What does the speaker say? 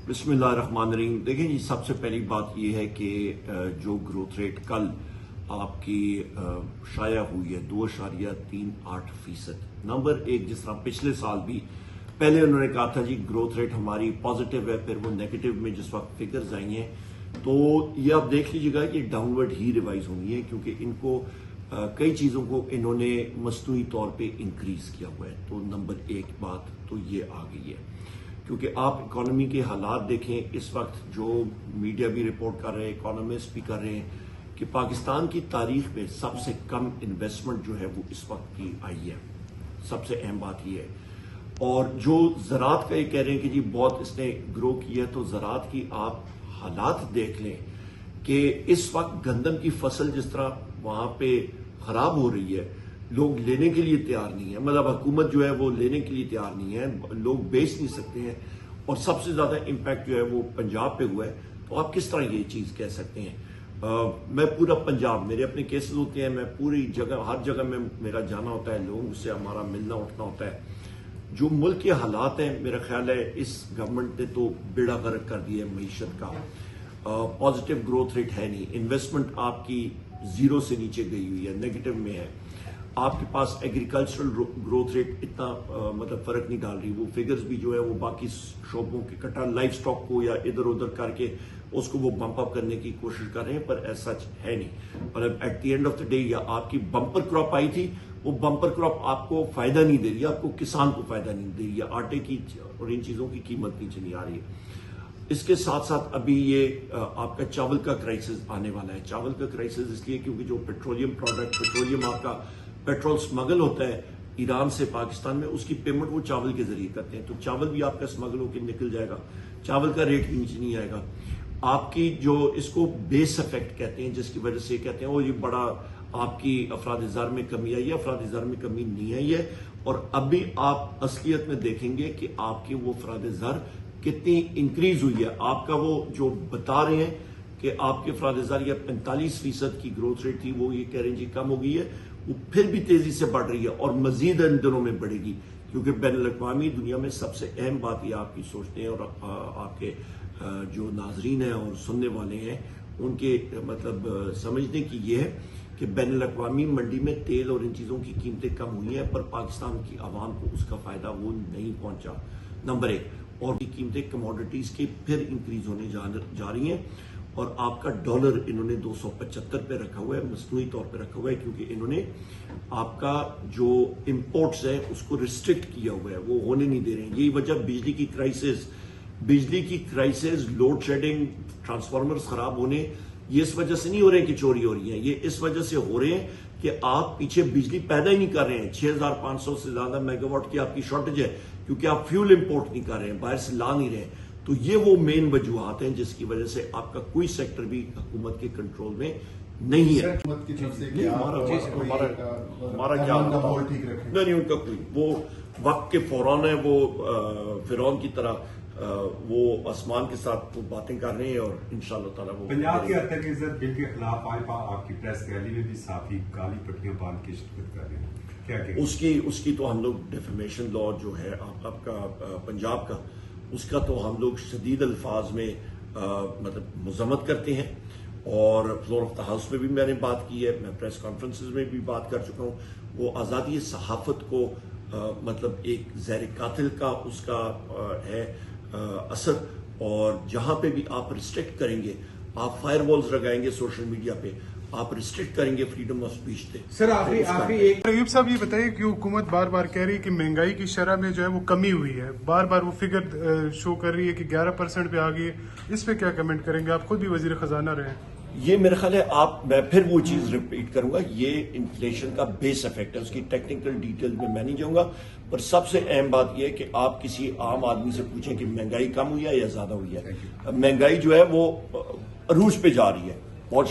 बिस्मिल्लाहिर्रहमानिर्रहीम। देखें जी, सबसे पहली बात यह है कि जो ग्रोथ रेट कल आपकी शाया हुई है 2.38%। नंबर एक, जिस तरह पिछले साल भी पहले उन्होंने कहा था जी ग्रोथ रेट हमारी पॉजिटिव है, फिर वो नेगेटिव में जिस वक्त फिगर्स आई हैं तो ये आप देख लीजिएगा कि डाउनवर्ड ही रिवाइज होनी है, क्योंकि इनको कई चीज़ों को इन्होंने मसनूई तौर पे इंक्रीज किया हुआ है। तो नंबर एक बात तो ये आ गई है, क्योंकि आप इकोनॉमी के हालात देखें इस वक्त, जो मीडिया भी रिपोर्ट कर रहे हैं, इकोनॉमिस्ट भी कर रहे हैं कि पाकिस्तान की तारीख में सबसे कम इन्वेस्टमेंट जो है वो इस वक्त की आई है। सबसे अहम बात यह है। और जो ज़राअत का ये कह रहे हैं कि जी बहुत इसने ग्रो किया है, तो ज़राअत की आप हालात देख लें कि इस वक्त गंदम की फसल जिस तरह वहां पे खराब हो रही है, लोग लेने के लिए तैयार नहीं है, मतलब हुकूमत जो है वो लेने के लिए तैयार नहीं है, लोग बेच नहीं सकते हैं, और सबसे ज्यादा इम्पैक्ट जो है वो पंजाब पे हुआ है। तो आप किस तरह ये चीज कह सकते हैं? मैं पूरा पंजाब, मेरे अपने केसेस होते हैं, मैं पूरी जगह हर जगह में मेरा जाना होता है, लोगों से हमारा मिलना उठना होता है। जो मुल्क के हालात हैं, मेरा ख्याल है इस गवर्नमेंट ने तो बेड़ा गर्क कर दिया है मईशत का। पॉजिटिव ग्रोथ रेट है नहीं, इन्वेस्टमेंट आपकी जीरो से नीचे गई हुई है, नेगेटिव में है। आपके पास एग्रीकल्चरल ग्रोथ रेट इतना मतलब फर्क नहीं डाल रही। वो फिगर्स भी जो है वो बाकी शोबों के कटा लाइफ स्टॉक को या इधर उधर करके उसको वो बम्प अप करने की कोशिश कर रहे हैं, पर ऐसा है नहीं। मतलब at the end of the day या आपकी बम्पर क्रॉप आई थी, वो बम्पर क्रॉप आपको फायदा नहीं दे रही है, आपको किसान को फायदा नहीं दे रही है, आटे की और इन चीजों की कीमत नीचे नहीं आ रही है। इसके साथ साथ अभी ये आपका चावल का क्राइसिस आने वाला है। चावल का क्राइसिस इसलिए क्योंकि जो पेट्रोलियम आपका पेट्रोल स्मगल होता है ईरान से पाकिस्तान में, उसकी पेमेंट वो चावल के जरिए करते हैं, तो चावल भी आपका स्मगल होकर निकल जाएगा, चावल का रेट भी नीचे नहीं आएगा। आपकी जो इसको बेस इफेक्ट कहते हैं, जिसकी वजह से कहते हैं वो ये बड़ा आपकी अफराद-ए-ज़र में कमी आई है, अफराद-ए-ज़र में कमी नहीं आई है। और अभी आप असलियत में देखेंगे कि आपकी वो अफराद-ए-ज़र कितनी इंक्रीज हुई है। आपका वो जो बता रहे हैं कि आपके अफराद-ए-ज़र या 45% की ग्रोथ रेट थी, वो ये कह रहे हैं जी कम हो गई है, वो फिर भी तेजी से बढ़ रही है और मजीद इन दिनों में बढ़ेगी, क्योंकि बैनुल-अक़वामी दुनिया में सबसे अहम बात ये आपकी सोचते हैं और आपके जो नाजरीन हैं और सुनने वाले हैं उनके मतलब समझने की ये है कि बैनुल-अक़वामी मंडी में तेल और इन चीज़ों की कीमतें कम हुई हैं, पर पाकिस्तान की आवाम को उसका फायदा वो नहीं पहुंचा, नंबर एक। और की कीमतें कमोडिटीज की फिर इंक्रीज होने जा रही हैं, और आपका डॉलर इन्होंने 275 पे रखा हुआ है, मसनूई तौर पे रखा हुआ है, क्योंकि इन्होंने आपका जो इंपोर्ट्स है उसको रिस्ट्रिक्ट किया हुआ है, वो होने नहीं दे रहे हैं। यही वजह बिजली की क्राइसिस, लोड शेडिंग, ट्रांसफार्मर्स खराब होने, ये इस वजह से नहीं हो रहे हैं कि चोरी हो रही है, ये इस वजह से हो रहे हैं कि आप पीछे बिजली पैदा ही नहीं कर रहे हैं। 6500 से ज्यादा मेगावाट की आपकी शॉर्टेज है, क्योंकि आप फ्यूल इंपोर्ट नहीं कर रहे हैं, बाहर से ला नहीं रहे हैं। तो ये वो मेन वजूहात हैं जिसकी वजह से आपका कोई सेक्टर भी हुकूमत के कंट्रोल में नहीं है। हुकूमत की तरफ से हमारा क्या नहीं, उनका कोई वो वक्त के फौरन है, वो फिरौन की तरह वो आसमान के साथ वो बातें कर रहे हैं, और इंशाअल्लाह ताला वो पंजाब के अतर के इज्जत बिल के खिलाफ आज आपकी प्रेस रैली में भी साथी काली पट्टियां बांध के शिरकत कर रहे हैं, क्या कहें? उसकी तो हम लोग डिफेमेशन लॉ जो है आपका पंजाब का, उसका तो हम लोग शदीद अल्फाज में मतलब मजम्मत करते हैं, और फ्लोर ऑफ द हाउस में भी मैंने बात की है, मैं प्रेस कॉन्फ्रेंसेस में भी बात कर चुका हूँ। वो आज़ादी सहाफत को मतलब एक ज़हर कातिल का उसका है असर, और जहां पे भी आप रिस्ट्रिक्ट करेंगे, आप फायर वॉल्स लगाएंगे सोशल मीडिया पे, आप रिस्ट्रिक्ट करेंगे फ्रीडम ऑफ स्पीच पे। सर आखिरी एक अयूब साहब ये बताइए कि हुकूमत बार बार कह रही है कि महंगाई की शरह में जो है वो कमी हुई है, बार बार वो फिगर शो कर रही है कि 11% पे आ गई है, इस पे क्या कमेंट करेंगे? आप खुद भी वजीर खजाना रहे। ये मेरा ख्याल है मैं फिर वो चीज रिपीट करूंगा, ये इन्फ्लेशन का बेस इफेक्ट है, उसकी टेक्निकल डिटेल में मैं नहीं जाऊंगा, पर सबसे अहम बात यह है कि आप किसी आम आदमी से पूछें कि महंगाई कम हुई है या ज्यादा हुई है। महंगाई जो है वो अरूज पे जा रही है।